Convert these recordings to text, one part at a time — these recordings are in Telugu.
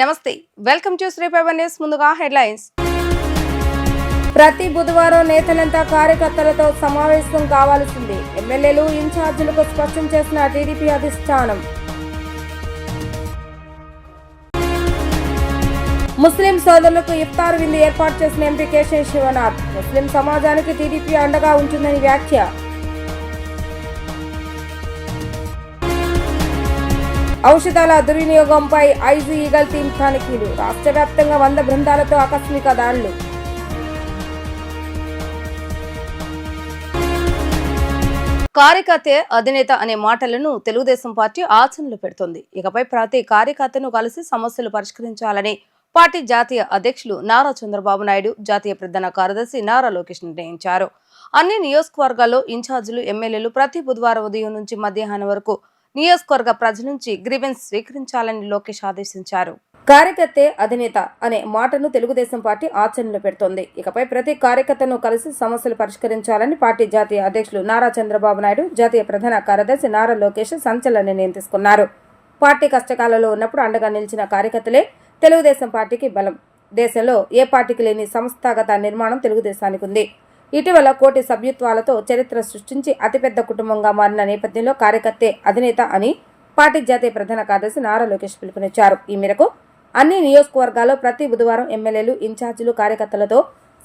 నమస్తే welcome to Sri Pavan News. ముందుగా హెడ్లైన్స్. ప్రతి బుధవారం నేతలంతా కార్యకర్తలతో సమావేశం కావాల్సింది. ఎమ్మెల్యేలు ఇన్ఛార్జీలకు స్పష్టం చేసిన టీడీపీ అధిష్టానం. ముస్లిం సోదరులకు ఇఫ్తార్ విందు ఏర్పాటు చేసిన ఎంపీ కేశవ్ శివనాథ్. ముస్లిం సమాజానికి టీడీపీ అండగా ఉంటుందని వ్యాఖ్య. ఔషధాల దుర్వినియోగంపై ఐజీ ఈగల్ టీం తనిఖీలు. రాష్ట్ర వ్యాప్తంగా 100 బృందాలతో ఆకస్మిక దాడులు. కార్యకర్తే అధినేత అనే మాటలను తెలుగుదేశం పార్టీ ఆచరణలో పెడుతోంది. ఇకపై ప్రతి కార్యకర్తను కలిసి సమస్యలు పరిష్కరించాలని పార్టీ జాతీయ అధ్యక్షులు నారా చంద్రబాబు నాయుడు, జాతీయ ప్రధాన కార్యదర్శి నారా లోకేష్ నిర్ణయించారు. అన్ని నియోజకవర్గాల్లో ఇన్ఛార్జీలు, ఎమ్మెల్యేలు ప్రతి బుధవారం ఉదయం నుంచి మధ్యాహ్నం వరకు నియోజకవర్గ ప్రజల నుంచి గ్రీవెన్స్ స్వీకరించాలని లోకేష్ ఆదేశించారు. కార్యకర్తే అధినేత అనే మాటను తెలుగుదేశం పార్టీ ఆచరణలో పెడుతోంది. ఇకపై ప్రతి కార్యకర్తను కలిసి సమస్యలు పరిష్కరించాలని పార్టీ జాతీయ అధ్యక్షులు నారా చంద్రబాబు నాయుడు, జాతీయ ప్రధాన కార్యదర్శి నారా లోకేష్ సంచలన నిర్ణయం తీసుకున్నారు. పార్టీ కష్టకాలంలో ఉన్నప్పుడు అండగా నిలిచిన కార్యకర్తలే తెలుగుదేశం పార్టీకి బలం. దేశంలో ఏ పార్టీకి లేని సంస్థాగత నిర్మాణం తెలుగుదేశానికి ఉంది. ఇటీవల 1 కోటి సభ్యత్వాలతో చరిత్ర సృష్టించి అతిపెద్ద కుటుంబంగా మారిన నేపథ్యంలో కార్యకర్తే అధినేత అని పార్టీ జాతీయ ప్రధాన కార్యదర్శి నారా లోకేష్ పిలుపునిచ్చారు. ఈ మేరకు అన్ని నియోజకవర్గాల్లో ప్రతి బుధవారం ఎమ్మెల్యేలు, ఇన్ఛార్జీలు కార్యకర్తలతో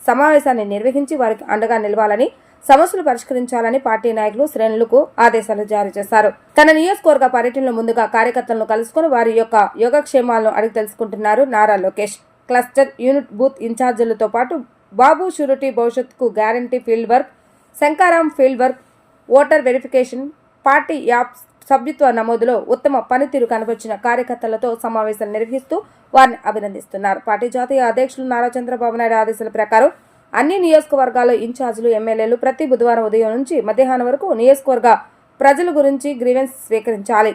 సమావేశాన్ని నిర్వహించి వారికి అండగా నిలవాలని, సమస్యలు పరిష్కరించాలని పార్టీ నాయకులు, శ్రేణులకు ఆదేశాలు జారీ చేశారు. తన నియోజకవర్గ పర్యటనలో ముందుగా కార్యకర్తలను కలుసుకుని వారి యొక్క యోగక్షేమాలను అడిగి తెలుసుకుంటున్నారు Nara Lokesh. Cluster, unit, booth ఇన్ఛార్జీలతో పాటు బాబు షూరిటీ భవిష్యత్తుకు guarantee field work, Shankharavam field work, voter verification, party app సభ్యత్వ నమోదులో ఉత్తమ పనితీరు కనబరిచిన కార్యకర్తలతో సమావేశాలు నిర్వహిస్తూ వారిని అభినందిస్తున్నారు. పార్టీ జాతీయ అధ్యక్షులు నారా చంద్రబాబు నాయుడు ఆదేశాల ప్రకారం అన్ని నియోజకవర్గాల్లో ఇన్ఛార్జీలు, ఎమ్మెల్యేలు ప్రతి బుధవారం ఉదయం నుంచి మధ్యాహ్నం వరకు నియోజకవర్గ ప్రజల గురించి గ్రీవెన్స్ స్వీకరించాలి.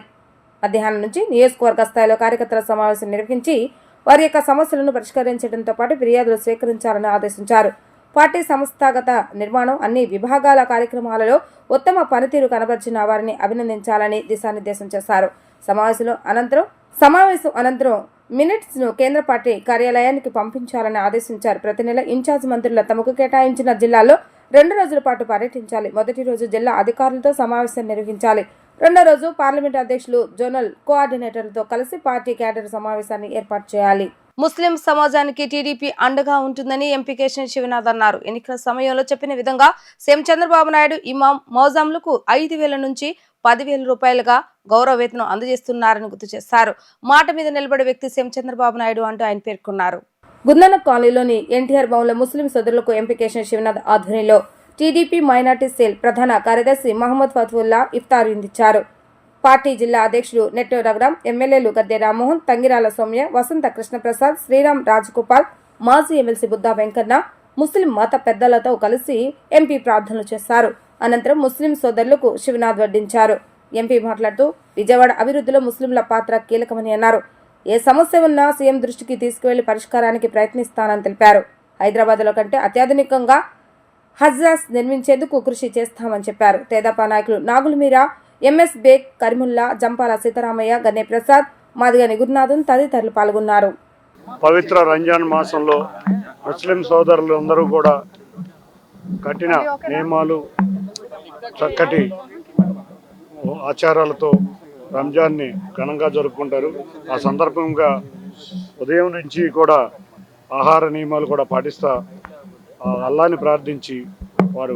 మధ్యాహ్నం నుంచి నియోజకవర్గ స్థాయిలో కార్యకర్తల సమావేశం నిర్వహించి వారి యొక్క సమస్యలను పరిష్కరించడంతో పాటు ఫిర్యాదులు స్వీకరించాలని ఆదేశించారు. పార్టీ సంస్థాగత నిర్మాణం, అన్ని విభాగాల కార్యక్రమాలలో ఉత్తమ పనితీరు కనబరిచిన వారిని అభినందించాలని దిశానిర్దేశం చేశారు. సమావేశం అనంతరం మినిట్స్ ను కేంద్ర పార్టీ కార్యాలయానికి పంపించాలని ఆదేశించారు. ప్రతి నెల ఇన్ఛార్జ్ మంత్రుల తమకు కేటాయించిన జిల్లాల్లో 2 రోజుల పాటు పర్యటించాలి. మొదటి రోజు జిల్లా అధికారులతో సమావేశం నిర్వహించాలి. రెండో రోజు పార్లమెంట్ అధ్యక్షులు, జోనల్ కోఆర్డినేటర్లతో కలిసి పార్టీ క్యాడర్ సమావేశాన్ని ఏర్పాటు చేయాలి. ముస్లిం సమాజానికి టీడీపీ అండగా ఉంటుందని ఎంపీ కేశవ్ శివనాథ్ అన్నారు. ఎన్నికల సమయంలో చెప్పిన విధంగా సీఎం చంద్రబాబు నాయుడు ఇమాం మౌజాంలకు 5,000 నుంచి 10,000 రూపాయలుగా గౌరవ వేతనం అందజేస్తున్నారని గుర్తు చేశారు. మాట మీద నిలబడే వ్యక్తి సీఎం చంద్రబాబు నాయుడు అంటూ ఆయన పేర్కొన్నారు. గుందన కాలనీలోని ఎన్టీఆర్ భవన్లో ముస్లిం సోదరులకు ఎంపీ కేశవ్ శివనాథ్ ఆధ్వర్యంలో టీడీపీ మైనార్టీ సెల్ ప్రధాన కార్యదర్శి మహమ్మద్ ఫతుల్లా ఇఫ్తార్ విందిచ్చారు. పార్టీ జిల్లా అధ్యక్షుడు నెట్టో రఘురాం, ఎమ్మెల్యేలు గద్దె రామ్మోహన్, తంగిరాల సౌమ్య, వసంత కృష్ణప్రసాద్, శ్రీరామ్ రాజగోపాల్, మాజీ ఎమ్మెల్సీ బుద్దా వెంకన్న, ముస్లిం మత పెద్దలతో కలిసి ఎంపీ ప్రార్థనలు చేశారు. అనంతరం ముస్లిం సోదరులకు శివనాథ్ వడ్డించారు. ఎంపీ మాట్లాడుతూ విజయవాడ అభివృద్ధిలో ముస్లింల పాత్ర కీలకమని అన్నారు. ఏ సమస్య ఉన్నా సీఎం దృష్టికి తీసుకువెళ్లి పరిష్కారానికి ప్రయత్నిస్తానని తెలిపారు. హైదరాబాద్లో కంటే అత్యాధునికంగా హజ్రాస్ నిర్మించేందుకు కృషి చేస్తామని చెప్పారు. తెదేపా నాయకులు నాగుల మీరా, ఎంఎస్ బేగ్, కరిముల్లా, జంపాల సీతారామయ్య, గన్నే ప్రసాద్, మాదిగని గురునాథన్ తదితరులు పాల్గొన్నారు. పవిత్ర రంజాన్ మాసంలో ముస్లిం సోదరులు అందరూ కూడా కఠిన నియమాలు, చక్కటి ఆచారాలతో రంజాన్ని ఘనంగా జరుపుకుంటారు. ఆ సందర్భంగా ఉదయం నుంచి కూడా ఆహార నియమాలు కూడా పాటిస్తా అల్లాని ప్రార్థించి వారు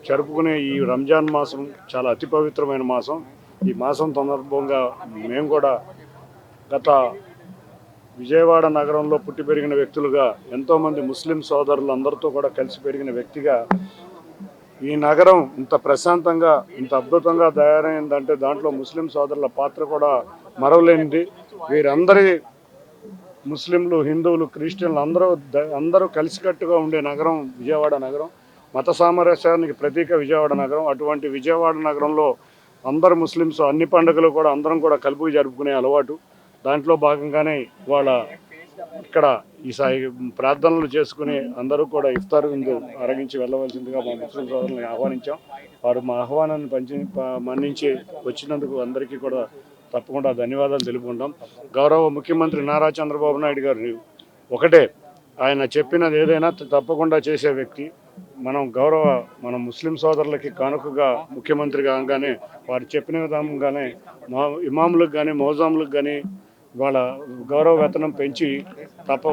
జరుపుకునే ఈ రంజాన్ మాసం చాలా అతి పవిత్రమైన మాసం. ఈ మాసం సందర్భంగా మేము కూడా గత విజయవాడ నగరంలో పుట్టి పెరిగిన వ్యక్తులుగా, ఎంతోమంది ముస్లిం సోదరులు అందరితో కూడా కలిసి పెరిగిన వ్యక్తిగా, ఈ నగరం ఇంత ప్రశాంతంగా, ఇంత అద్భుతంగా తయారైందంటే దాంట్లో ముస్లిం సోదరుల పాత్ర కూడా మరవలేనిది. వీరందరి ముస్లింలు, హిందువులు, క్రిస్టియన్లు అందరూ కలిసికట్టుగా ఉండే నగరం విజయవాడ నగరం. మత సామరస్యానికి ప్రతీక విజయవాడ నగరం. అటువంటి విజయవాడ నగరంలో అందరు ముస్లిమ్స్ అన్ని పండుగలు కూడా అందరం కూడా కలుపుకు జరుపుకునే అలవాటు. దాంట్లో భాగంగానే వాళ్ళ ఇక్కడ ఈ ప్రార్థనలు చేసుకుని అందరూ కూడా ఇఫ్తార్ విందు అరగించి వెళ్ళవలసిందిగా మా ముస్లిం సోదరులను ఆహ్వానించాం. వారు మా ఆహ్వానాన్ని మన్నించి వచ్చినందుకు అందరికీ కూడా తప్పకుండా ధన్యవాదాలు తెలుపుకుంటాం. గౌరవ ముఖ్యమంత్రి నారా చంద్రబాబు నాయుడు గారు ఒకటే, ఆయన చెప్పినది ఏదైనా తప్పకుండా చేసే వ్యక్తి. మన ముస్లిం సోదరులకి కానుకగా ముఖ్యమంత్రి కాగానే వారు చెప్పిన విధంగానే ఇమాములకు కానీ మౌజాములకు కానీ వాళ్ళ గౌరవ వేతనం పెంచి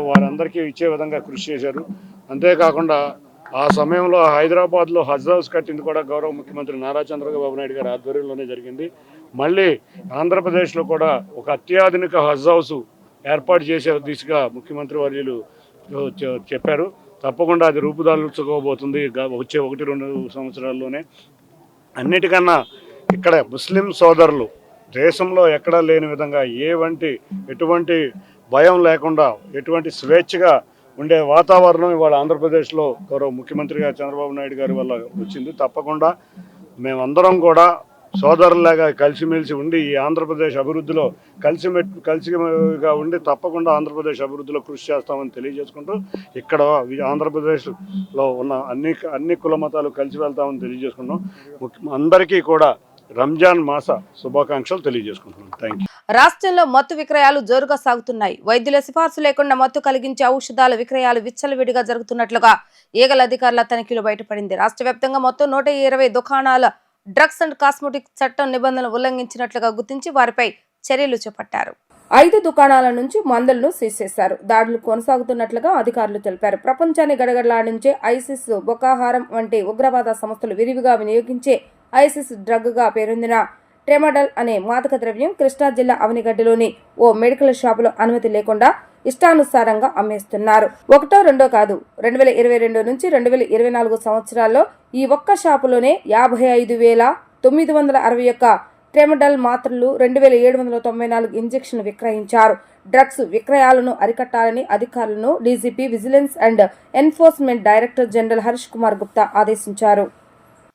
వారందరికీ ఇచ్చే విధంగా కృషి చేశారు. అంతేకాకుండా ఆ సమయంలో హైదరాబాద్లో హజ్ హౌస్ కట్టింది కూడా గౌరవ ముఖ్యమంత్రి నారా చంద్రబాబు నాయుడు గారి ఆధ్వర్యంలోనే జరిగింది. మళ్ళీ ఆంధ్రప్రదేశ్లో కూడా ఒక అత్యాధునిక హజ్ హౌస్ ఏర్పాటు చేసే దిశగా ముఖ్యమంత్రి వర్యులు చెప్పారు. తప్పకుండా అది రూపుదాల్చుకోబోతుంది వచ్చే 1-2 సంవత్సరాల్లోనే. అన్నిటికన్నా ఇక్కడ ముస్లిం సోదరులు దేశంలో ఎక్కడా లేని విధంగా ఎటువంటి భయం లేకుండా ఎటువంటి స్వేచ్ఛగా ఉండే వాతావరణం ఇవాళ ఆంధ్రప్రదేశ్లో గౌరవ ముఖ్యమంత్రి గారు చంద్రబాబు నాయుడు గారి వల్ల వచ్చింది. తప్పకుండా మేమందరం కూడా సోదరులాగా కలిసిమెలిసి ఉండి ఈ ఆంధ్రప్రదేశ్ అభివృద్ధిలో కలిసిగా ఉండి తప్పకుండా ఆంధ్రప్రదేశ్ అభివృద్ధిలో కృషి చేస్తామని తెలియజేసుకుంటూ ఇక్కడ ఆంధ్రప్రదేశ్లో ఉన్న అన్ని కుల మతాలు కలిసి వెళ్తామని తెలియజేసుకుంటాం. అందరికీ కూడా రంజాన్ మాస శుభాకాంక్షలు తెలియజేసుకుంటున్నాం. Thank you. రాష్ట్రంలో మత్తు విక్రయాలు జోరుగా సాగుతున్నాయి. వైద్యుల సిఫార్సు లేకుండా మత్తు కలిగించే ఔషధాల విక్రయాలు విచ్చలవిడిగా జరుగుతున్నట్లుగా ఈగల అధికారుల తనిఖీలు బయటపడింది. రాష్ట్ర వ్యాప్తంగా మొత్తం 120 దుకాణాల డ్రగ్స్ అండ్ కాస్మెటిక్ చట్టం నిబంధనలు ఉల్లంఘించినట్లుగా గుర్తించి వారిపై చర్యలు చేపట్టారు. 5 దుకాణాల నుంచి మందులను సీజ్ చేశారు. దాడులు కొనసాగుతున్నట్లుగా అధికారులు తెలిపారు. ప్రపంచాన్ని గడగడలాడించే ఐసిస్, బొకాహారం వంటి ఉగ్రవాద సంస్థలు విరివిగా వినియోగించే ఐసిస్ డ్రగ్ గా పేరొందిన ట్రెమడల్ అనే మాదక ద్రవ్యం కృష్ణా జిల్లా అవనిగడ్డలోని ఓ మెడికల్ షాపులో అనుమతి లేకుండా ఇష్టానుసారంగా అమ్మేస్తున్నారు. 1-2 కాదు, 2022 నుంచి 2024 సంవత్సరాల్లో ఈ ఒక్క షాపులోనే 55,961 ట్రెమడల్ మాత్రలు, 2,794 ఇంజెక్షన్ విక్రయించారు. డ్రగ్స్ విక్రయాలను అరికట్టాలని అధికారులను DGP vigilance and enforcement director general Harish Kumar Gupta ఆదేశించారు.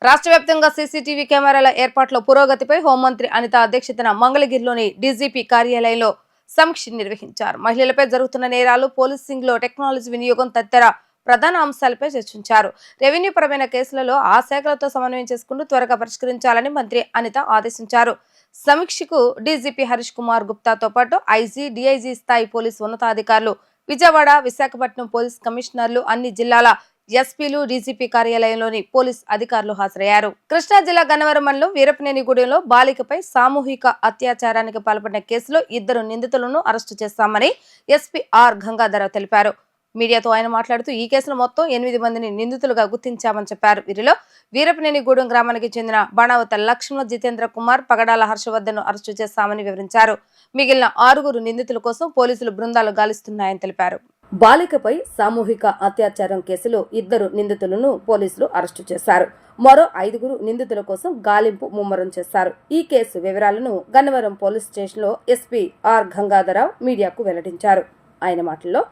రాష్ట్ర వ్యాప్తంగా సీసీటీవీ కెమెరాల ఏర్పాట్ల పురోగతిపై హోంమంత్రి అనిత అధ్యక్షతన మంగళగిరిలోని డీజీపీ కార్యాలయంలో సమీక్ష నిర్వహించారు. మహిళలపై జరుగుతున్న నేరాలు, పోలీసింగ్ లో టెక్నాలజీ వినియోగం తదితర ప్రధాన అంశాలపై చర్చించారు. రెవెన్యూ పరమైన కేసులలో ఆ శాఖలతో సమన్వయం చేసుకుంటూ త్వరగా పరిష్కరించాలని మంత్రి అనిత ఆదేశించారు. సమీక్షకు డీజీపీ హరీష్ కుమార్ గుప్తాతో పాటు ఐజీ, డీఐజీ స్థాయి పోలీసు ఉన్నతాధికారులు, విజయవాడ, విశాఖపట్నం పోలీస్ కమిషనర్లు, అన్ని జిల్లాల ఎస్పీలు, డీజీపీ కార్యాలయంలోని పోలీస్ అధికారులు హాజరయ్యారు. కృష్ణా జిల్లా గన్నవరం మండలం వీరపనేనిగూడెంలో బాలికపై సామూహిక అత్యాచారానికి పాల్పడిన కేసులో 2 నిందితులను అరెస్టు చేశామని ఎస్పీ ఆర్ గంగాధరరావు తెలిపారు. మీడియాతో ఆయన మాట్లాడుతూ ఈ కేసులో మొత్తం 8 మందిని నిందితులుగా గుర్తించామని చెప్పారు. వీరిలో వీరపనేనిగూడెం గ్రామానికి చెందిన బాణావత లక్ష్మణ, జితేంద్ర కుమార్, పగడాల హర్షవర్ధన్ అరెస్టు చేశామని వివరించారు. మిగిలిన 6 నిందితుల కోసం పోలీసులు బృందాలు గాలిస్తున్నాయని తెలిపారు. బాలికపై సామూహిక అత్యాచారం కేసులో 2 నిందితులను పోలీసులు అరెస్టు చేశారు. మరో 5 నిందితుల కోసం గాలింపు ముమ్మరం చేశారు. ఈ కేసు వివరాలను గన్నవరం పోలీస్ స్టేషన్లో ఎస్పీ ఆర్ గంగాధరరావు మీడియాకు వెల్లడించారు. ఆయన మాటల్లో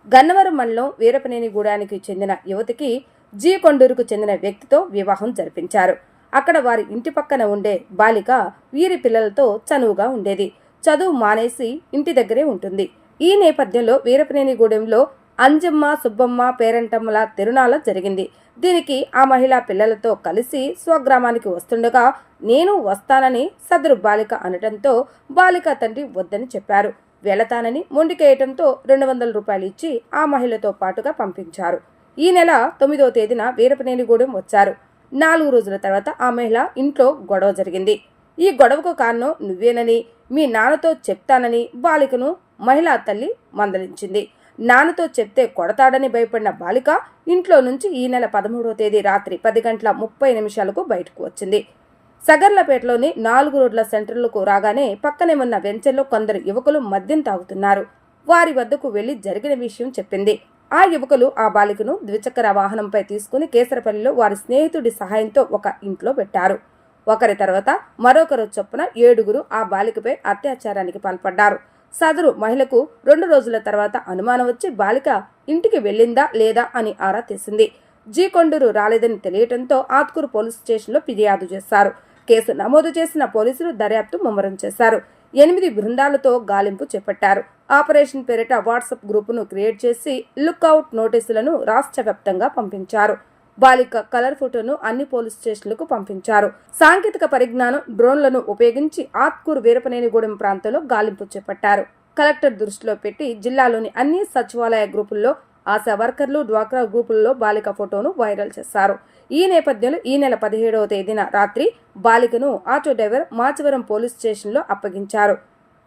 గన్నవరం మండలం వీరపనేనిగూడానికి చెందిన యువతికి జీ కొండూరుకు చెందిన వ్యక్తితో వివాహం జరిపించారు. అక్కడ వారి ఇంటి పక్కన ఉండే బాలిక వీరి పిల్లలతో చనువుగా ఉండేది. చదువు మానేసి ఇంటి దగ్గరే ఉంటుంది. ఈ నేపథ్యంలో వీరపనేనిగూడెంలో అంజమ్మ, సుబ్బమ్మ పేరంటమ్మల తిరునాళ జరిగింది. దీనికి ఆ మహిళ పిల్లలతో కలిసి స్వగ్రామానికి వస్తుండగా నేను వస్తానని సదరు బాలిక అనటంతో బాలిక తండ్రి వద్దని చెప్పారు. వెళతానని మొండికేయటంతో 200 రూపాయలు ఇచ్చి ఆ మహిళతో పాటుగా పంపించారు. ఈ నెల 9వ తేదీన వీరపనేనిగూడెం వచ్చారు. 4 రోజుల తర్వాత ఆ మహిళ ఇంట్లో గొడవ జరిగింది. ఈ గొడవకు కారణం నువ్వేనని, మీ నాన్నతో చెప్తానని బాలికను మహిళా తల్లి మందలించింది. నాన్నతో చెప్తే కొడతాడని భయపడిన బాలిక ఇంట్లో నుంచి ఈ నెల 13వ తేదీ రాత్రి 10:30 బయటకు వచ్చింది. సగర్లపేటలోని 4 రోడ్ల సెంటర్లకు రాగానే పక్కనే ఉన్న వెంచర్లో కొందరు యువకులు మద్యం తాగుతున్నారు. వారి వద్దకు వెళ్లి జరిగిన విషయం చెప్పింది. ఆ యువకులు ఆ బాలికను ద్విచక్ర వాహనంపై తీసుకుని కేసరపల్లిలో వారి స్నేహితుడి సహాయంతో ఒక ఇంట్లో పెట్టారు. ఒకరి తర్వాత మరొకరు చొప్పున 7 ఆ బాలికపై అత్యాచారానికి పాల్పడ్డారు. సదరు మహిళకు 2 రోజుల తర్వాత అనుమానం వచ్చి బాలిక ఇంటికి వెళ్ళిందా లేదా అని ఆరా తీసింది. జీ కొండూరు రాలేదని తెలియటంతో ఆత్కూరు పోలీస్ స్టేషన్లో ఫిర్యాదు చేశారు. కేసు నమోదు చేసిన పోలీసులు దర్యాప్తు ముమ్మరం చేశారు. 8 బృందాలతో గాలింపు చేపట్టారు. ఆపరేషన్ పేరిట వాట్సాప్ గ్రూపును క్రియేట్ చేసి లుక్అవుట్ నోటీసులను రాష్ట్ర వ్యాప్తంగా పంపించారు. బాలిక కలర్ ఫోటోను అన్ని పోలీస్ స్టేషన్లకు పంపించారు. సాంకేతిక పరిజ్ఞానం డ్రోన్లను ఉపయోగించి ఆత్కూరు వీరపనేనిగూడెం ప్రాంతంలో గాలింపు చేపట్టారు. కలెక్టర్ దృష్టిలో పెట్టి జిల్లాలోని అన్ని సచివాలయ గ్రూపుల్లో, ఆశా వర్కర్లు, డ్వాక్రా గ్రూపుల్లో బాలిక ఫోటోను వైరల్ చేశారు. ఈ నేపథ్యంలో ఈ నెల 17వ తేదీన రాత్రి బాలికను ఆటో డ్రైవర్ మాచవరం పోలీస్ స్టేషన్లో అప్పగించారు.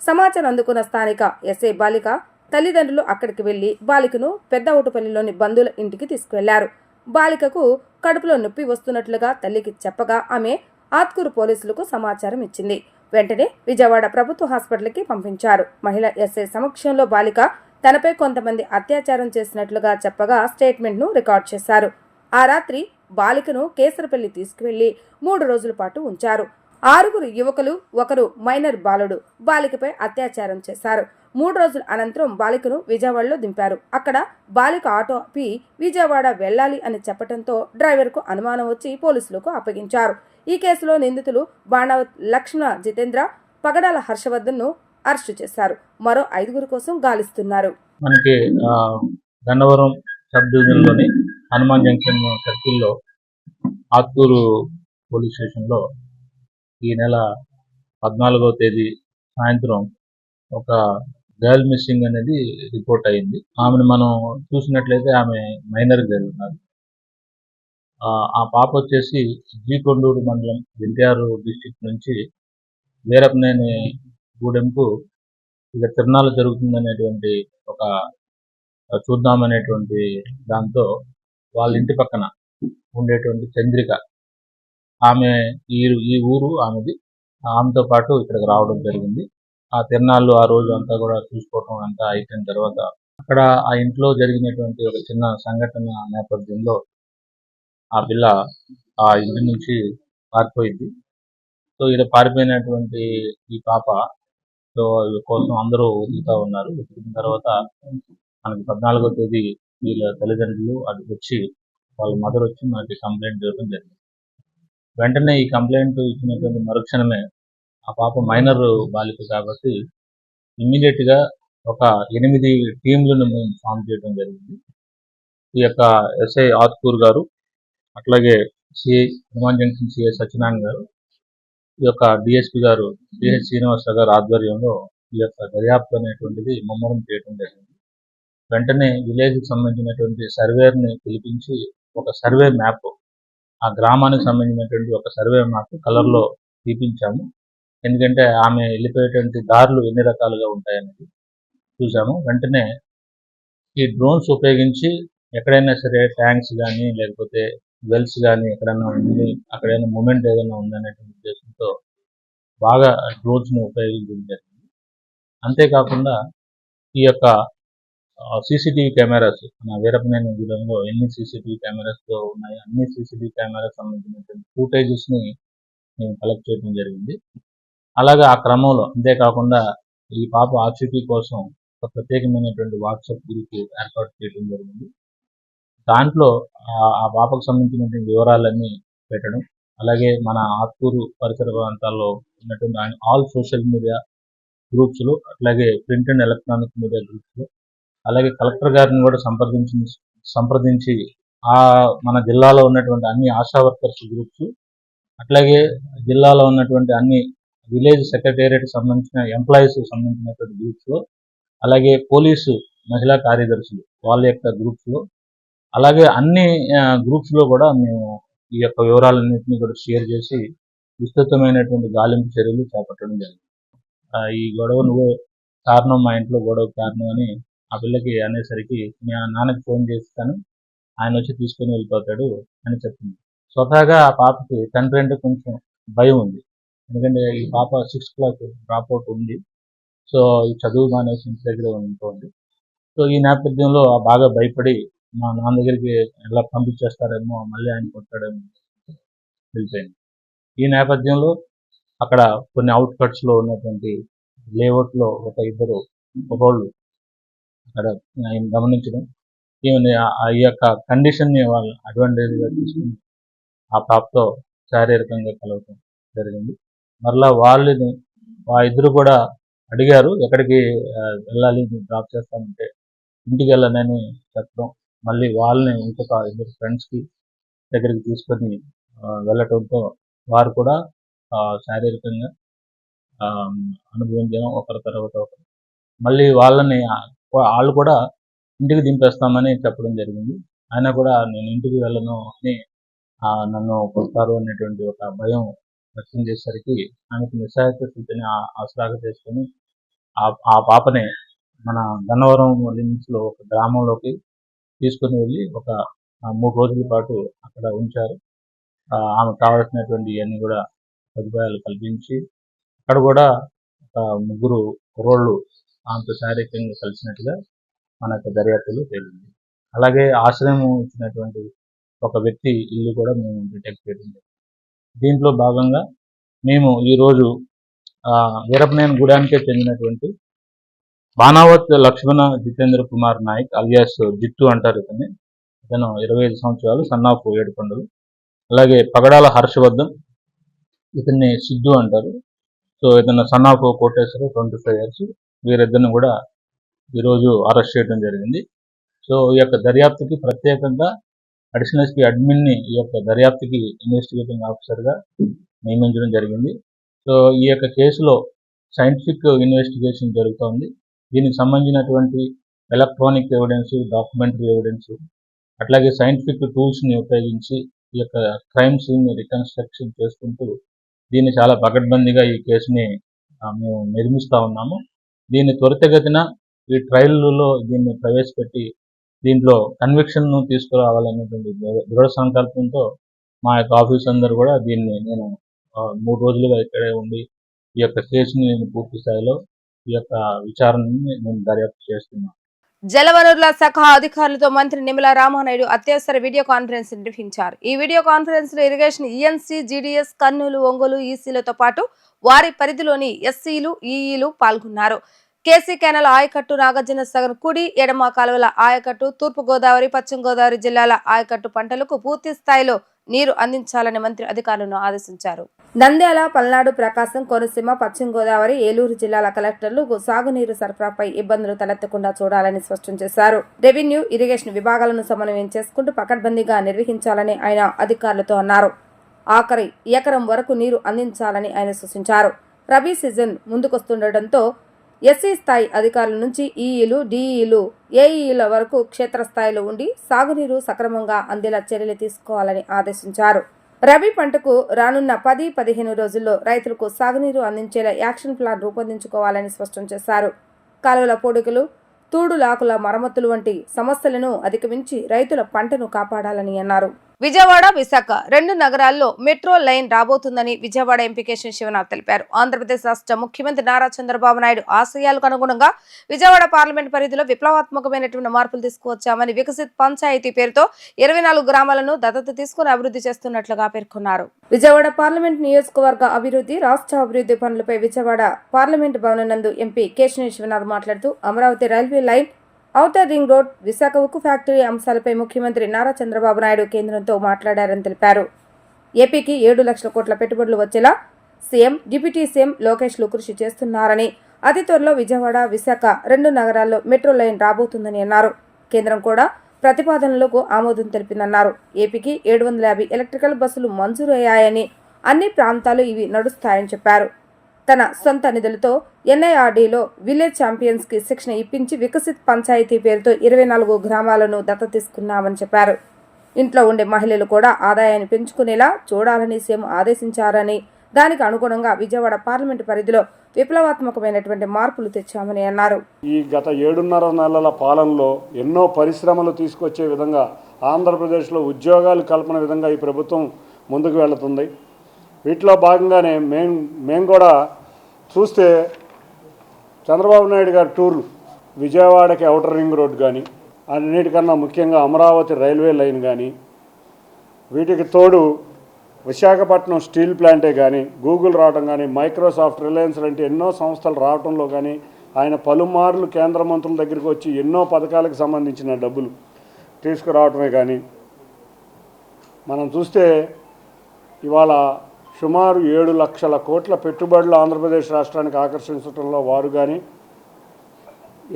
సమాచారం అందుకున్న స్థానిక ఎస్ఐ బాలిక తల్లిదండ్రులు అక్కడికి వెళ్లి బాలికను పెద్దఓటుపల్లిలోని బంధువుల ఇంటికి తీసుకువెళ్లారు. బాలికకు కడుపులో నొప్పి వస్తున్నట్లుగా తల్లికి చెప్పగా ఆమె ఆత్కూరు పోలీసులకు సమాచారం ఇచ్చింది. వెంటనే విజయవాడ ప్రభుత్వ హాస్పిటల్కి పంపించారు. మహిళా ఎస్ఐ సమక్షంలో బాలిక తనపై కొంతమంది అత్యాచారం చేసినట్లుగా చెప్పగా స్టేట్మెంట్ను రికార్డ్ చేశారు. ఆ రాత్రి బాలికను కేసరపల్లి తీసుకువెళ్లి 3 రోజుల పాటు ఉంచారు. 6 యువకులు, 1 మైనర్ బాలుడు బాలికపై అత్యాచారం చేశారు. 3 రోజుల అనంతరం బాలికను విజయవాడలో దింపారు. అక్కడ బాలిక ఆటో ఆపి విజయవాడ వెళ్లాలి అని చెప్పడంతో డ్రైవర్కు అనుమానం వచ్చి పోలీసులకు అప్పగించారు. ఈ కేసులో నిందితులు బాణావత్ లక్ష్మణ జితేంద్ర, పగడాల హర్షవర్ధన్ ను అరెస్టు చేశారు. మరో 5 కోసం గాలిస్తున్నారు. మనకి గన్నవరం సబ్ డివిజన్లోని హనుమాన్ జంక్షన్ సర్కిల్లో ఆత్కూరు పోలీస్ స్టేషన్లో ఈ నెల 14వ తేదీ సాయంత్రం ఒక గర్ల్ మిస్సింగ్ అనేది రిపోర్ట్ అయింది. ఆమెను మనం చూసినట్లయితే ఆమె మైనర్ గర్ల్ ఉన్నారు. ఆ పాప వచ్చేసి జీకొండూరు మండలం ఎన్టీఆర్ డిస్టిక్ నుంచి వీరపనేని గూడెంకు ఇక తిరణాలు జరుగుతుందనేటువంటి ఒక చూద్దామనేటువంటి దాంతో వాళ్ళ ఇంటి పక్కన ఉండేటువంటి చంద్రిక, ఆమె ఈ ఊరు ఆమెది, ఆమెతో పాటు ఇక్కడికి రావడం జరిగింది. ఆ తిరణాలు ఆ రోజు అంతా కూడా చూసుకోవటం అంతా అయిపోయిన తర్వాత అక్కడ ఆ ఇంట్లో జరిగినటువంటి ఒక చిన్న సంఘటన నేపథ్యంలో ఆ పిల్ల ఆ ఇంటి నుంచి పారిపోయింది. సో ఇలా పారిపోయినటువంటి ఈ పాప సో కోసం అందరూ వెతుకుతా ఉన్నారు. వెతికిన తర్వాత మనకి 14వ తేదీ వీళ్ళ తల్లిదండ్రులు అటు వచ్చి వాళ్ళ మదర్ వచ్చి మనకి కంప్లైంట్ ఇవ్వడం జరిగింది. వెంటనే ఈ కంప్లైంట్ ఇచ్చినటువంటి మరుక్షణమే ఆ పాప మైనర్ బాలిక కాబట్టి ఇమ్మీడియట్ గా ఒక 8 టీంలను మేము ఫామ్ చేయడం జరిగింది. ఈ యొక్క ఎస్ఐ ఆత్కూర్ గారు, అట్లాగే CI Hanuman junction CI Satyanarayana గారు, ఈ యొక్క డిఎస్పీ గారు డిహెచ్ శ్రీనివాసరావు గారు ఆధ్వర్యంలో ఈ యొక్క దర్యాప్తు అనేటువంటిది ముమ్మరం చేయడం జరిగింది. వెంటనే విలేజ్కి సంబంధించినటువంటి సర్వేర్ని పిలిపించి ఒక సర్వే మ్యాప్, ఆ గ్రామానికి సంబంధించినటువంటి ఒక సర్వే మ్యాప్ కలర్లో తీపించాము. ఎందుకంటే ఆమె వెళ్ళిపోయేటువంటి దారులు ఎన్ని రకాలుగా ఉంటాయనేది చూసాము. వెంటనే ఈ డ్రోన్స్ ఉపయోగించి ఎక్కడైనా సరే ట్యాంక్స్ కానీ లేకపోతే వెల్స్ కానీ ఎక్కడైనా ఉంది, అక్కడైనా మూమెంట్ ఏదైనా ఉందనేటువంటి ఉద్దేశంతో బాగా డ్రోన్స్ని ఉపయోగించడం జరిగింది. అంతేకాకుండా ఈ యొక్క సీసీటీవీ కెమెరాస్, మన వీరపనేని గూడెంలో ఎన్ని సీసీటీవీ కెమెరాస్తో ఉన్నాయి, అన్ని సీసీటీవీ కెమెరాస్ సంబంధించినటువంటి ఫుటేజెస్ని మేము కలెక్ట్ చేయడం జరిగింది. అలాగే ఆ క్రమంలో అంతేకాకుండా ఈ పాప ఆచూకీ కోసం ఒక ప్రత్యేకమైనటువంటి వాట్సాప్ గ్రూప్ ఏర్పాటు చేయడం జరిగింది. దాంట్లో ఆ పాపకు సంబంధించినటువంటి వివరాలన్నీ పెట్టడం, అలాగే మన ఆత్కూరు పరిసర ప్రాంతాల్లో ఉన్నటువంటి ఆల్ సోషల్ మీడియా గ్రూప్స్లో, అట్లాగే ప్రింట్ అండ్ ఎలక్ట్రానిక్ మీడియా గ్రూప్స్లో, అలాగే కలెక్టర్ గారిని కూడా సంప్రదించి మన జిల్లాలో ఉన్నటువంటి అన్ని ఆశా వర్కర్స్ గ్రూప్స్, అట్లాగే జిల్లాలో ఉన్నటువంటి అన్ని విలేజ్ సెక్రటేరియట్ సంబంధించిన ఎంప్లాయీస్ సంబంధించినటువంటి గ్రూప్స్లో, అలాగే పోలీసు మహిళా కార్యదర్శులు వాళ్ళ యొక్క గ్రూప్స్లో, అలాగే అన్ని గ్రూప్స్లో కూడా మేము ఈ యొక్క వివరాలన్నింటినీ కూడా షేర్ చేసి విస్తృతమైనటువంటి గాలింపు చర్యలు చేపట్టడం జరిగింది. ఈ గొడవ నువ్వే కారణం, మా ఇంట్లో గొడవ కారణం అని ఆ పిల్లకి అనేసరికి మీ నాన్నకి ఫోన్ చేస్తాను, ఆయన వచ్చి తీసుకొని వెళ్ళిపోతాడు అని చెప్పింది. స్వతహాగా ఆ పాపకి తండ్రి అంటే కొంచెం భయం ఉంది. ఎందుకంటే ఈ పాప 6th క్లాస్ డ్రాప్ అవుట్ ఉంది. సో ఈ చదువు మానేసి ఇంటి దగ్గర ఉంటుంది. సో ఈ నేపథ్యంలో బాగా భయపడి మా నాన్న దగ్గరికి ఎలా పంపించేస్తారేమో, మళ్ళీ ఆయన కొట్టాడేమో వెళ్ళిపోయింది. ఈ నేపథ్యంలో అక్కడ కొన్ని అవుట్కట్స్లో ఉన్నటువంటి లేఅవుట్లో ఒకళ్ళు అక్కడ గమనించడం, ఈమె ఈ యొక్క కండిషన్ని వాళ్ళు అడ్వాంటేజ్గా తీసుకుని ఆ పాపతో శారీరకంగా కలవటం జరిగింది. మరలా వాళ్ళని ఇద్దరు కూడా అడిగారు, ఎక్కడికి వెళ్ళాలి, డ్రాప్ చేస్తామంటే ఇంటికి వెళ్ళనని చెప్పడం, మళ్ళీ వాళ్ళని ఇంకొక 2 ఫ్రెండ్స్కి దగ్గరికి తీసుకొని వెళ్ళటంతో వారు కూడా శారీరకంగా అనుభవించడం ఒకరి తర్వాత ఒకరు. మళ్ళీ వాళ్ళు కూడా ఇంటికి దింపేస్తామని చెప్పడం జరిగింది. అయినా కూడా నేను ఇంటికి వెళ్ళను అని నన్ను కొడతారు అనేటువంటి ఒక భయం వ్యక్తం చేసేసరికి ఆమెకు నిస్సహాయక స్థితిని ఆసరాగా చేసుకొని ఆ పాపని మన గన్నవరం లిమిట్స్లో ఒక గ్రామంలోకి తీసుకొని వెళ్ళి ఒక 3 రోజుల పాటు అక్కడ ఉంచారు. ఆమెకు కావాల్సినటువంటి ఇవన్నీ కూడా సదుపాయాలు కల్పించి అక్కడ కూడా ఒక 3 కుర్రోళ్ళు ఆమెతో శారీరకంగా కలిసినట్టుగా మనకు దర్యాప్తులో తేలింది. అలాగే ఆశ్రయం ఇచ్చినటువంటి ఒక వ్యక్తి ఇల్లు కూడా మేము డిటెక్ట్ చేయడం జరిగింది. దీంట్లో భాగంగా మేము ఈరోజు వీరపనేని గూడానికే చెందినటువంటి బాణావత్ లక్ష్మణ జితేంద్ర కుమార్ నాయక్ అలియాస్ జిట్టు అంటారు ఇతను 25 సంవత్సరాలు, సన్ ఆఫ్ ఏడుకొండలు. అలాగే పగడాల హర్షవర్ధన్, ఇతన్ని సిద్ధు అంటారు. సో ఇతను సన్ ఆఫ్ కోటేశ్వర 25 years. వీరిద్దరిని కూడా ఈరోజు అరెస్ట్ చేయడం జరిగింది. సో ఈ యొక్క దర్యాప్తుకి ప్రత్యేకంగా అడిషనల్ ఎస్పీ అడ్మిన్ని ఈ యొక్క దర్యాప్తుకి ఇన్వెస్టిగేటింగ్ ఆఫీసర్గా నియమించడం జరిగింది. సో ఈ యొక్క కేసులో సైంటిఫిక్ ఇన్వెస్టిగేషన్ జరుగుతోంది. దీనికి సంబంధించినటువంటి ఎలక్ట్రానిక్ ఎవిడెన్స్, డాక్యుమెంటరీ ఎవిడెన్స్, అట్లాగే సైంటిఫిక్ టూల్స్ని ఉపయోగించి ఈ యొక్క క్రైమ్ సీన్ని రికన్స్ట్రక్షన్ చేసుకుంటూ దీన్ని చాలా పకడ్బందీగా ఈ కేసుని మేము నిర్మిస్తూ ఉన్నాము. దీన్ని త్వరితగతిన ఈ ట్రయల్లో దీన్ని ప్రవేశపెట్టి దీంట్లో కన్విక్షన్ను తీసుకురావాలనేటువంటి దృఢ సంకల్పంతో మా యొక్క ఆఫీస్ అందరూ కూడా దీన్ని నేను 3 రోజులుగా ఇక్కడే ఉండి ఈ యొక్క కేసుని నేను పూర్తి స్థాయిలో ఈ యొక్క విచారణని నేను దర్యాప్తు చేస్తున్నాను. జలవనరుల శాఖ అధికారులతో మంత్రి నిమ్మల రామానాయుడు అత్యవసర వీడియో కాన్ఫరెన్స్ నిర్వహించారు. ఈ వీడియో కాన్ఫరెన్స్ లో irrigation ENC, GDS, Kurnool, Ongole ఈసీలతో పాటు వారి పరిధిలోని ఎస్సీలు, ఈఈలు పాల్గొన్నారు. కేసీ కెనాల్ ఆయకట్టు, నాగార్జున సాగర్ కుడి, ఎడమ కాలువల ఆయకట్టు, తూర్పు గోదావరి, పశ్చిమ గోదావరి జిల్లాల ఆయకట్టు పంటలకు పూర్తి స్థాయిలో నీరు అందించాలని మంత్రి అధికారులను ఆదేశించారు. నంద్యాల, పల్నాడు, ప్రకాశం, కోనసీమ, పశ్చిమ గోదావరి, ఏలూరు జిల్లాల కలెక్టర్లు సాగునీరు సరఫరాపై ఇబ్బందులు తలెత్తకుండా చూడాలని స్పష్టం చేశారు. రెవెన్యూ, ఇరిగేషన్ విభాగాలను సమన్వయం చేసుకుంటూ పకడ్బందీగా నిర్వహించాలని ఆయన అధికారులతో అన్నారు. ఆఖరి ఎకరం వరకు నీరు అందించాలని ఆయన సూచించారు. రబీ సీజన్ ముందుకొస్తుండటంతో ఎస్సీ స్థాయి అధికారుల నుంచి ఈఈలు, డిఈలు, ఏఈల వరకు క్షేత్రస్థాయిలో ఉండి సాగునీరు సక్రమంగా అందేలా చర్యలు తీసుకోవాలని ఆదేశించారు. రబీ పంటకు రానున్న 10-15 రోజుల్లో రైతులకు సాగునీరు అందించేలా యాక్షన్ ప్లాన్ రూపొందించుకోవాలని స్పష్టం చేశారు. కాలువల పొడుగులు, తూడులాకుల మరమ్మతులు వంటి సమస్యలను అధిగమించి రైతుల పంటను కాపాడాలని అన్నారు. విజయవాడ, విశాఖ 2 నగరాల్లో మెట్రో లైన్ రాబోతుందని విజయవాడ ఎంపీ కేశినేని శివనాథ్ తెలిపారు. ఆంధ్రప్రదేశ్ రాష్ట్ర ముఖ్యమంత్రి నారా చంద్రబాబు నాయుడు ఆశయాలకు అనుగుణంగా విజయవాడ పార్లమెంట్ పరిధిలో విప్లవాత్మకమైనటువంటి మార్పులు తీసుకువచ్చామని, వికసిత్ పంచాయతీ పేరుతో 24 గ్రామాలను దత్తత తీసుకుని అభివృద్ధి చేస్తున్నట్లుగా పేర్కొన్నారు. విజయవాడ పార్లమెంట్ నియోజకవర్గ అభివృద్ధి, రాష్ట్ర అభివృద్ధి పనులపై విజయవాడ పార్లమెంట్ భవనం నందు ఎంపీ కేశినేని శివనాథ్ మాట్లాడుతూ Amaravati railway line, outer ring road, Visakha ఉక్కు ఫ్యాక్టరీ అంశాలపై ముఖ్యమంత్రి నారా చంద్రబాబు నాయుడు కేంద్రంతో మాట్లాడారని తెలిపారు. ఏపీకి 7 లక్షల కోట్ల పెట్టుబడులు వచ్చేలా సీఎం, డిప్యూటీ సీఎం లోకేష్లు కృషి చేస్తున్నారని, అతి త్వరలో విజయవాడ, విశాఖ 2 నగరాల్లో మెట్రో లైన్ రాబోతుందని అన్నారు. కేంద్రం కూడా ప్రతిపాదనలకు ఆమోదం తెలిపిందన్నారు. ఏపీకి 750 ఎలక్ట్రికల్ బస్సులు మంజూరు అయ్యాయని, అన్ని ప్రాంతాలు ఇవి నడుస్తాయని చెప్పారు. తన సొంత నిధులతో ఎన్ఐఆర్డీలో విలేజ్ ఛాంపియన్స్ కి శిక్షణ ఇప్పించి వికసిత్ పంచాయతీ పేరుతో 24 గ్రామాలను దత్తత తీసుకున్నామని చెప్పారు. ఇంట్లో ఉండే మహిళలు కూడా ఆదాయాన్ని పెంచుకునేలా చూడాలని సీఎం ఆదేశించారని, దానికి అనుగుణంగా విజయవాడ పార్లమెంటు పరిధిలో విప్లవాత్మకమైనటువంటి మార్పులు తెచ్చామని అన్నారు. ఈ గత 7.5 నెలల పాలనలో ఎన్నో పరిశ్రమలు తీసుకొచ్చే విధంగా, ఆంధ్రప్రదేశ్లో ఉద్యోగాలు కల్పన విధంగా ఈ ప్రభుత్వం ముందుకు వెళుతుంది. వీటిలో భాగంగానే మేము కూడా చూస్తే చంద్రబాబు నాయుడు గారి టూర్లు, విజయవాడకి ఔటర్ రింగ్ రోడ్ కానీ, అన్నిటికన్నా ముఖ్యంగా అమరావతి రైల్వే లైన్ కానీ, వీటికి తోడు విశాఖపట్నం స్టీల్ ప్లాంటే కానీ, గూగుల్ రావడం కానీ, మైక్రోసాఫ్ట్, రిలయన్స్ లాంటి ఎన్నో సంస్థలు రావడంలో కానీ, ఆయన పలుమార్లు కేంద్ర మంత్రుల దగ్గరికి వచ్చి ఎన్నో పథకాలకు సంబంధించిన డబ్బులు తీసుకురావటమే కానీ, మనం చూస్తే ఇవాళ సుమారు 7 లక్షల కోట్ల పెట్టుబడులు ఆంధ్రప్రదేశ్ రాష్ట్రానికి ఆకర్షించడంలో వారు కానీ,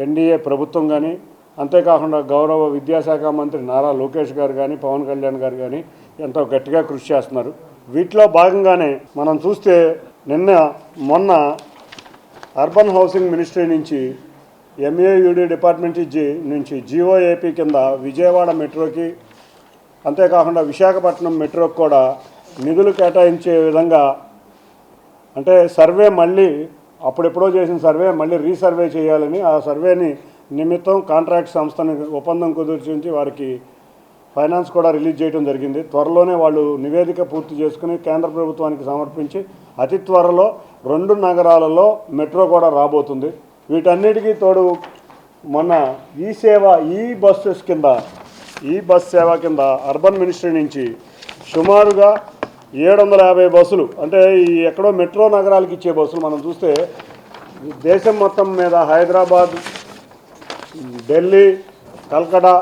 ఎన్డీఏ ప్రభుత్వం కానీ, అంతేకాకుండా గౌరవ విద్యాశాఖ మంత్రి నారా లోకేష్ గారు కానీ, పవన్ కళ్యాణ్ గారు కానీ ఎంతో గట్టిగా కృషి చేస్తున్నారు. వీటిలో భాగంగానే మనం చూస్తే మొన్న అర్బన్ హౌసింగ్ మినిస్ట్రీ నుంచి ఎంఏయుడి డిపార్ట్మెంట్ నుంచి జీఓఏపీ కింద విజయవాడ మెట్రోకి అంతేకాకుండా విశాఖపట్నం మెట్రోకి కూడా నిధులు కేటాయించే విధంగా, అంటే సర్వే మళ్ళీ అప్పుడెప్పుడో చేసిన సర్వే మళ్ళీ రీసర్వే చేయాలని, ఆ సర్వేని నిమిత్తం కాంట్రాక్ట్ సంస్థని ఒప్పందం కుదిర్చి వారికి ఫైనాన్స్ కూడా రిలీజ్ చేయడం జరిగింది. త్వరలోనే వాళ్ళు నివేదిక పూర్తి చేసుకుని కేంద్ర ప్రభుత్వానికి సమర్పించి అతి త్వరలో 2 నగరాలలో మెట్రో కూడా రాబోతుంది. వీటన్నిటికీ తోడు మొన్న ఈ బస్ సేవ కింద అర్బన్ మినిస్ట్రీ నుంచి సుమారుగా 750 బస్సులు, అంటే ఈ ఎక్కడో మెట్రో నగరాలకు ఇచ్చే బస్సులు మనం చూస్తే దేశం మొత్తం మీద హైదరాబాద్, ఢిల్లీ, కల్కటా,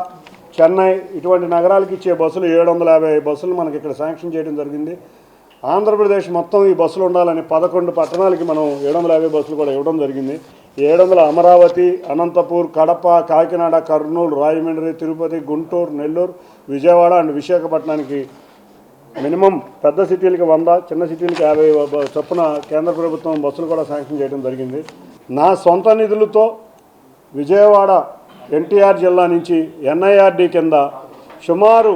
చెన్నై ఇటువంటి నగరాలకు ఇచ్చే బస్సులు 750 బస్సులు మనకి ఇక్కడ శాంక్షన్ చేయడం జరిగింది. ఆంధ్రప్రదేశ్ మొత్తం ఈ బస్సులు ఉండాలని 11 పట్టణాలకి మనం 750 బస్సులు కూడా ఇవ్వడం జరిగింది. 700 అమరావతి, అనంతపూర్, కడప, కాకినాడ, కర్నూలు, రాజమండ్రి, తిరుపతి, గుంటూరు, నెల్లూరు, విజయవాడ అండ్ విశాఖపట్నానికి మినిమం పెద్ద సిటీలకి 100, చిన్న సిటీలకి 50 చొప్పున కేంద్ర ప్రభుత్వం బస్సులు కూడా శాంక్షన్ చేయడం జరిగింది. నా సొంత నిధులతో విజయవాడ ఎన్టీఆర్ జిల్లా నుంచి ఎన్ఐఆర్డి కింద సుమారు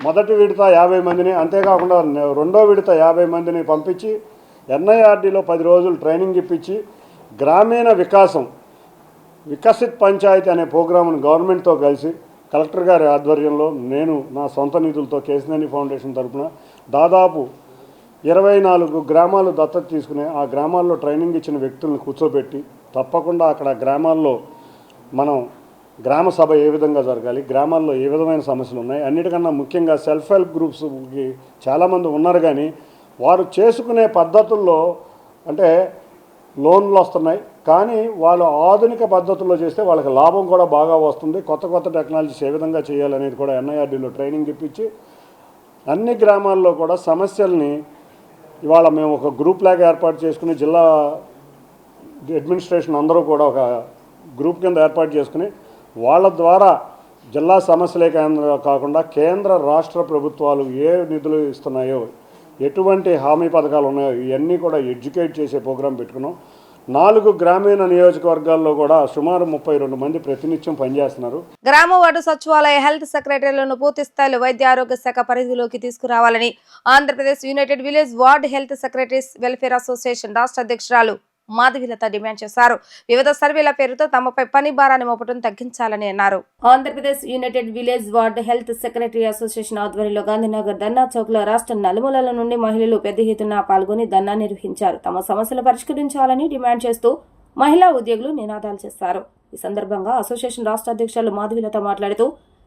మొదటి విడత 50 మందిని, అంతేకాకుండా రెండో విడత 50 మందిని పంపించి ఎన్ఐఆర్డిలో 10 రోజులు ట్రైనింగ్ ఇప్పించి గ్రామీణ వికసిత్ పంచాయతీ అనే ప్రోగ్రామ్ను గవర్నమెంట్తో కలిసి కలెక్టర్ గారి ఆధ్వర్యంలో నేను నా సొంత నిధులతో కేసినేని ఫౌండేషన్ తరఫున దాదాపు 24 గ్రామాలు దత్తత తీసుకుని ఆ గ్రామాల్లో ట్రైనింగ్ ఇచ్చిన వ్యక్తులను కూర్చోబెట్టి తప్పకుండా అక్కడ గ్రామాల్లో మనం గ్రామ సభ ఏ విధంగా జరగాలి, గ్రామాల్లో ఏ విధమైన సమస్యలు ఉన్నాయి, అన్నిటికన్నా ముఖ్యంగా సెల్ఫ్ హెల్ప్ గ్రూప్స్కి చాలామంది ఉన్నారు, కానీ వారు చేసుకునే పద్ధతుల్లో అంటే లోన్లు వస్తున్నాయి, కానీ వాళ్ళు ఆధునిక పద్ధతుల్లో చేస్తే వాళ్ళకి లాభం కూడా బాగా వస్తుంది. కొత్త టెక్నాలజీస్ ఏ విధంగా చేయాలనేది కూడా ఎన్ఐఆర్డీలో ట్రైనింగ్ ఇప్పించి అన్ని గ్రామాల్లో కూడా సమస్యల్ని ఇవాళ మేము ఒక గ్రూప్ లాగా ఏర్పాటు చేసుకుని జిల్లా అడ్మినిస్ట్రేషన్ అందరూ కూడా ఒక గ్రూప్ కింద ఏర్పాటు చేసుకుని వాళ్ళ ద్వారా జిల్లా సమస్యలే కాకుండా కేంద్ర రాష్ట్ర ప్రభుత్వాలు ఏ నిధులు ఇస్తున్నాయో, ఎటువంటి హామీ పథకాలు ఉన్నాయో ఇవన్నీ కూడా ఎడ్యుకేట్ చేసే ప్రోగ్రాం పెట్టుకున్నాం. 4 గ్రామీణ నియోజకవర్గాల్లో కూడా సుమారు 32 మంది ప్రతినిత్యం పనిచేస్తున్నారు. గ్రామ వార్డు సచివాలయ హెల్త్ సెక్రటరీలను పూర్తి స్థాయిలో వైద్య ఆరోగ్య శాఖ పరిధిలోకి తీసుకురావాలని Andhra Pradesh United village ward health secretaries welfare association రాష్ట్ర అధ్యక్షురాలు మాధవిలత డిమాండ్ చేశారు. వివిధ సర్వేల పేరుతో తమపై పని భారాన్ని మోపడం తగ్గించాలని అన్నారు. Andhra Pradesh United village ward health secretary association ఆధ్వర్యంలో గాంధీనగర్ ధర్నా చౌక్ లో రాష్ట్ర నలుమూలల నుండి మహిళలు పెద్ద ఎత్తున పాల్గొని ధర్నా నిర్వహించారు. తమ సమస్యలు పరిష్కరించాలని డిమాండ్ చేస్తూ మహిళా ఉద్యోగులు నినాదాలు చేశారు. ఈ సందర్భంగా అసోసియేషన్ రాష్ట్ర అధ్యక్షులు మాధవిలత మాట్లాడుతూ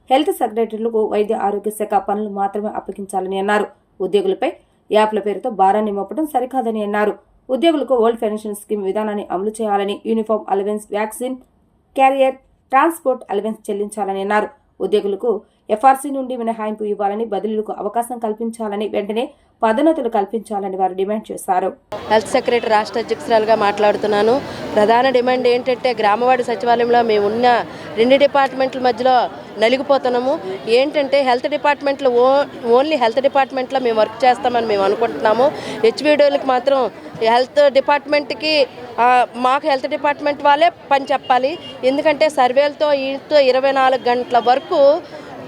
హెల్త్ సెక్రటరీలకు వైద్య ఆరోగ్య శాఖ పనులు మాత్రమే అప్పగించాలని అన్నారు. ఉద్యోగులపై యాప్ల పేరుతో భారాన్ని మోపడం సరికాదని అన్నారు. ఉద్యోగులకు ఓల్డ్ పెన్షన్ స్కీమ్ విధానాన్ని అమలు చేయాలని, uniform allowance, vaccine, carrier, transport allowance చెల్లించాలని అన్నారు. ఉద్యోగులకు ఎఫ్ఆర్సీ నుండి మినహాయింపు ఇవ్వాలని, బదిలీలకు అవకాశం కల్పించాలని, వెంటనే పదోన్నతులు కల్పించాలని వారు డిమాండ్ చేశారు. హెల్త్ సెక్రటరీ రాష్ట్ర అధ్యక్షురాలుగా మాట్లాడుతున్నాను. ప్రధాన డిమాండ్ ఏంటంటే గ్రామవార్డు సచివాలయంలో మేము ఉన్న 2 డిపార్ట్మెంట్ల మధ్యలో నలిగిపోతున్నాము. ఏంటంటే హెల్త్ డిపార్ట్మెంట్లో ఓన్లీ హెల్త్ డిపార్ట్మెంట్లో మేము వర్క్ చేస్తామని మేము అనుకుంటున్నాము. హెచ్విడోలకు మాత్రం హెల్త్ డిపార్ట్మెంట్కి మాకు హెల్త్ డిపార్ట్మెంట్ వాళ్ళే పని చెప్పాలి. ఎందుకంటే సర్వేలతో వీటితో 24 గంటల వరకు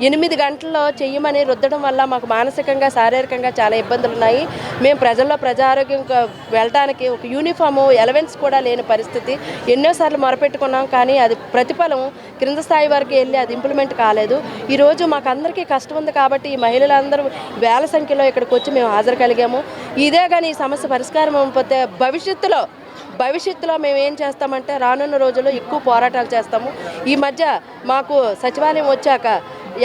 8 గంటల్లో చెయ్యమని రుద్దడం వల్ల మాకు మానసికంగా శారీరకంగా చాలా ఇబ్బందులు ఉన్నాయి. మేము ప్రజా ఆరోగ్యం వెళ్ళడానికి ఒక యూనిఫాము ఎలవెన్స్ కూడా లేని పరిస్థితి. ఎన్నోసార్లు మొరపెట్టుకున్నాం, కానీ అది ప్రతిఫలం క్రింద స్థాయి వరకు వెళ్ళి అది ఇంప్లిమెంట్ కాలేదు. ఈరోజు మాకు అందరికీ కష్టం ఉంది కాబట్టి ఈ మహిళలందరూ వేల సంఖ్యలో ఇక్కడికి వచ్చి మేము హాజరు కలిగాము. ఇదే కానీ ఈ సమస్య పరిష్కారం అయిపోతే భవిష్యత్తులో మేము ఏం చేస్తామంటే రానున్న రోజుల్లో ఎక్కువ పోరాటాలు చేస్తాము. ఈ మధ్య మాకు సచివాలయం వచ్చాక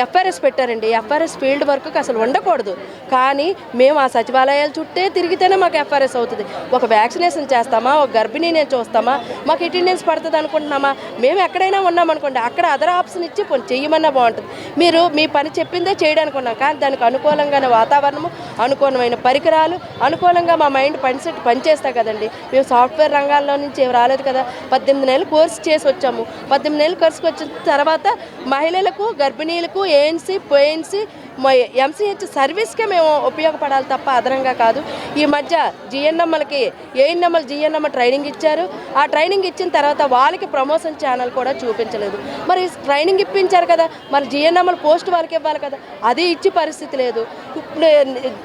ఎఫ్ఆర్ఎస్ పెట్టారండి. ఎఫ్ఆర్ఎస్ ఫీల్డ్ వర్క్ అసలు ఉండకూడదు, కానీ మేము ఆ సచివాలయాల చుట్టే తిరిగితేనే మాకు ఎఫ్ఆర్ఎస్ అవుతుంది. ఒక వ్యాక్సినేషన్ చేస్తామా, ఒక గర్భిణీని చూస్తామా, మాకు అటెండెన్స్ పడుతుంది అనుకుంటున్నామా? మేము ఎక్కడైనా ఉన్నామనుకోండి, అక్కడ అదర్ ఆప్షన్ ఇచ్చి చెయ్యమన్నా బాగుంటుంది. మీరు మీ పని చెప్పిందే చేయడానికి ఉన్నాం, కానీ దానికి అనుకూలంగానే వాతావరణము, అనుకూలమైన పరికరాలు, అనుకూలంగా మా మైండ్ పనిచేస్తాయి కదండి. మేము సాఫ్ట్వేర్ రంగాల్లో నుంచి ఏమి రాలేదు కదా. 18 నెలలు కోర్సు చేసి వచ్చాము. 18 నెలలు కోర్సుకు వచ్చిన తర్వాత మహిళలకు, గర్భిణీలకు ఏఎన్సీ, పోఎన్సీ ఎంసీహెచ్ సర్వీస్కే మేము ఉపయోగపడాలి తప్ప అదనంగా కాదు. ఈ మధ్య జిఎన్ఎంఎల్కి ఏఎన్ఎంఎల్ జిఎన్ఎంఎల్ ట్రైనింగ్ ఇచ్చారు. ఆ ట్రైనింగ్ ఇచ్చిన తర్వాత వాళ్ళకి ప్రమోషన్ ఛానల్ కూడా చూపించలేదు. మరి ట్రైనింగ్ ఇప్పించారు కదా, మరి జిఎన్ఎంఎల్ పోస్ట్ వాళ్ళకి ఇవ్వాలి కదా, అది ఇచ్చే పరిస్థితి లేదు. ఇప్పుడు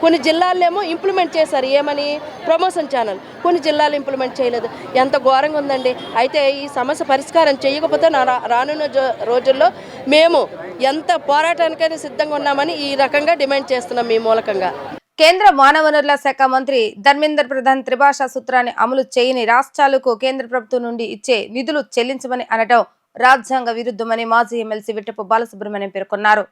కొన్ని జిల్లాల్లోమో ఇంప్లిమెంట్ చేశారు, ఏమని ప్రమోషన్ ఛానల్, కొన్ని జిల్లాలు ఇంప్లిమెంట్ చేయలేదు. ఎంత ఘోరంగా ఉందండి. అయితే ఈ సమస్య పరిష్కారం చేయకపోతే రానున్న రోజుల్లో మేము ఎంత పోరాటానికైనా సిద్ధంగా ఉన్నామని ఈ రకంగా డిమాండ్ చేస్తున్నాం మీ మూలకంగా. కేంద్ర మానవ వనరుల శాఖ మంత్రి ధర్మేంద్ర ప్రధాన్ త్రిభాషా సూత్రాన్ని అమలు చేయని రాష్ట్రాలకు కేంద్ర ప్రభుత్వం నుండి ఇచ్చే నిధులు చెల్లించమని అనడం రాజ్యాంగ విరుద్ధమని మాజీ ఎమ్మెల్సీ విట్టపు బాలసుబ్రహ్మణ్యం పేర్కొన్నారు.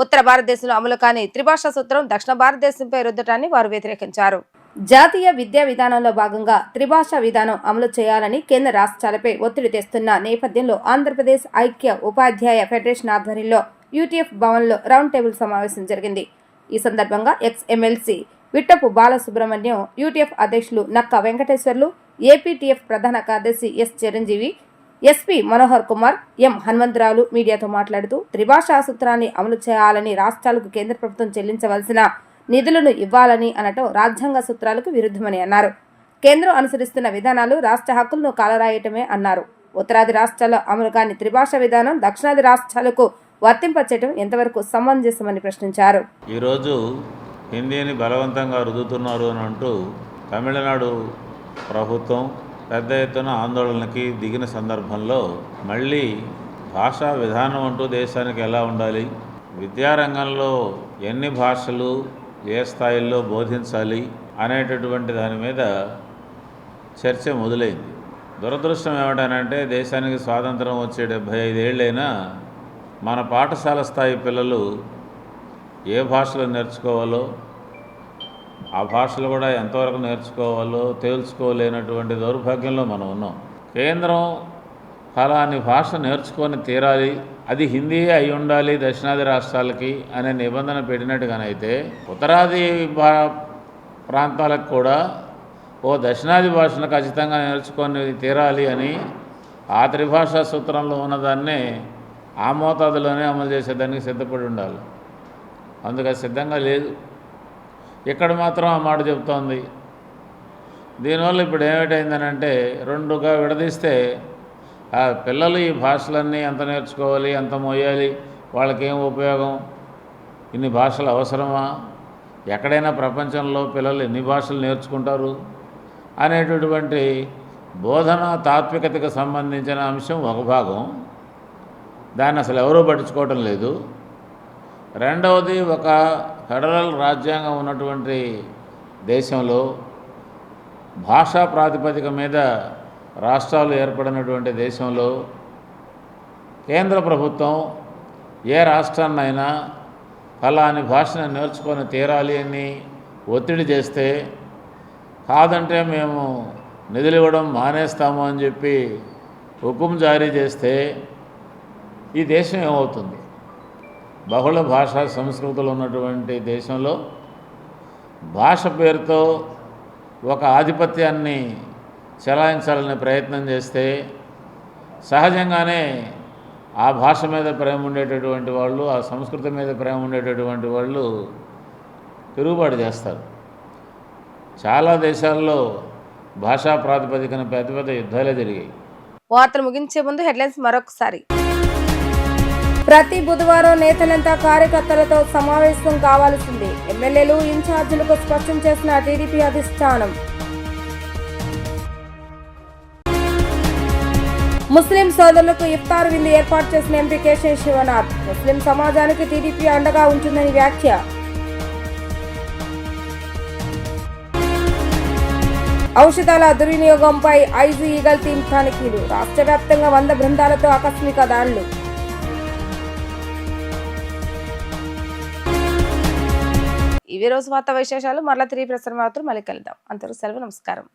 ఉత్తర భారతదేశంలో అమలు కాని త్రిభాషా సూత్రం దక్షిణ భారతదేశంపై రుద్దటాన్ని వారు వ్యతిరేకించారు. జాతీయ విద్యా విధానంలో భాగంగా త్రిభాషా విధానం అమలు చేయాలని కేంద్ర రాష్ట్రాలపై ఒత్తిడి తెస్తున్న నేపథ్యంలో ఆంధ్రప్రదేశ్ ఐక్య ఉపాధ్యాయ ఫెడరేషన్ ఆధ్వర్యంలో యూటీఎఫ్ భవన్లో రౌండ్ టేబుల్ సమావేశం జరిగింది. ఈ సందర్భంగా ఎక్స్ ఎమ్మెల్సీ విట్టపు బాలసుబ్రహ్మణ్యం, యూటీఎఫ్ అధ్యక్షులు నక్క వెంకటేశ్వర్లు, ఏపీటీఎఫ్ ప్రధాన కార్యదర్శి ఎస్ చిరంజీవి, ఎస్పీ మనోహర్ కుమార్, ఎం హనుమంతరావులు మీడియాతో మాట్లాడుతూ త్రిభాషా సూత్రాన్ని అమలు చేయాలని, రాష్ట్రాలకు కేంద్ర ప్రభుత్వం చెల్లించవలసిన నిధులను ఇవ్వాలని అనటం రాజ్యాంగ సూత్రాలకు విరుద్ధమని అన్నారు. కేంద్రం అనుసరిస్తున్న విధానాలు రాష్ట్ర హక్కులను కాలరాయటమే అన్నారు. ఉత్తరాది రాష్ట్రాల్లో అమలు కాని త్రిభాషా విధానం దక్షిణాది రాష్ట్రాలకు వర్తింపచేయడం ఎంతవరకు సమంజసమని ప్రశ్నించారు. ఈరోజు హిందీని బలవంతంగా రుద్దుతున్నారు అని అంటూ తమిళనాడు ప్రభుత్వం పెద్ద ఎత్తున ఆందోళనకి దిగిన సందర్భంలో మళ్ళీ భాషా విధానం అంటూ దేశానికి ఎలా ఉండాలి, విద్యారంగంలో ఎన్ని భాషలు ఏ స్థాయిల్లో బోధించాలి అనేటటువంటి దాని మీద చర్చ మొదలైంది. దురదృష్టం ఏమిటనంటే దేశానికి స్వాతంత్రం వచ్చే 75 ఏళ్ళైనా మన పాఠశాల స్థాయి పిల్లలు ఏ భాషలు నేర్చుకోవాలో, ఆ భాషలు కూడా ఎంతవరకు నేర్చుకోవాలో తేల్చుకోలేనటువంటి దౌర్భాగ్యంలో మనం ఉన్నాం. కేంద్రం ఫలాని భాష నేర్చుకొని తీరాలి, అది హిందీ అయి ఉండాలి దక్షిణాది రాష్ట్రాలకి అనే నిబంధన పెట్టినట్టుగానైతే ఉత్తరాది ప్రాంతాలకు కూడా ఓ దక్షిణాది భాషను ఖచ్చితంగా నేర్చుకొని తీరాలి అని ఆ త్రిభాషా సూత్రంలో ఉన్నదాన్నే ఆ మోతాదులోనే అమలు చేసేదానికి సిద్ధపడి ఉండాలి. అందుకు సిద్ధంగా లేదు. ఇక్కడ మాత్రం ఆ మాట చెప్తోంది. దీనివల్ల ఇప్పుడు ఏమిటైందనంటే రెండుగా విడదీస్తే ఆ పిల్లలు ఈ భాషలన్నీ ఎంత నేర్చుకోవాలి, ఎంత మోయాలి, వాళ్ళకేం ఉపయోగం, ఇన్ని భాషలు అవసరమా, ఎక్కడైనా ప్రపంచంలో పిల్లలు ఎన్ని భాషలు నేర్చుకుంటారు అనేటటువంటి బోధన తాత్వికతకు సంబంధించిన అంశం ఒక భాగం. దాన్ని అసలు ఎవరూ పట్టించుకోవటం లేదు. రెండవది, ఒక ఫెడరల్ రాజ్యాంగం ఉన్నటువంటి దేశంలో భాషా ప్రాతిపదిక మీద రాష్ట్రాలు ఏర్పడినటువంటి దేశంలో కేంద్ర ప్రభుత్వం ఏ రాష్ట్రాన్నైనా ఫలాని భాషను నేర్చుకొని తీరాలి అని ఒత్తిడి చేస్తే కాదంటే మేము నిధులు ఇవ్వడం మానేస్తాము అని చెప్పి హుకుం జారీ చేస్తే ఈ దేశం ఏమవుతుంది? బహుళ భాషా సంస్కృతులు ఉన్నటువంటి దేశంలో భాష పేరుతో ఒక ఆధిపత్యాన్ని చెలాయించాలనే ప్రయత్నం చేస్తే సహజంగానే ఆ భాష మీద ప్రేమ ఉండేటటువంటి వాళ్ళు, ఆ సంస్కృతి మీద ప్రేమ ఉండేటటువంటి వాళ్ళు తిరుగుబాటు చేస్తారు. చాలా దేశాల్లో భాషా ప్రాతిపదికన పెద్ద పెద్ద యుద్ధాలే జరిగాయి. వార్తలు ముగించే ముందు హెడ్లైన్స్ మరొకసారి. ప్రతి బుధవారం నేతలంతా కార్యకర్తలతో సమావేశం కావాల్సింది, ఎమ్మెల్యేలు ఇన్ఛార్జీలకు స్పష్టం చేసిన టీడీపీ అధిష్టానం. ముస్లిం సోదరులకు ఇఫ్తార్ విందు ఏర్పాటు చేసిన ఎంపీ కేశవ శివనాథ్, ముస్లిం సమాజానికి టీడీపీ అండగా ఉంటుందని వ్యాఖ్య. ఔషధాల దుర్వినియోగంపై ఐజీ ఈగల్ టీం తనిఖీలు, రాష్ట్ర వ్యాప్తంగా 100 బృందాలతో ఆకస్మిక దాడులు. ఇవి రోజు వార్తా విశేషాలు. మరలా తిరిగి ప్రసారం అవుతారు. మళ్ళీ కలుద్దాం. అంతవరకు సెలవు. నమస్కారం.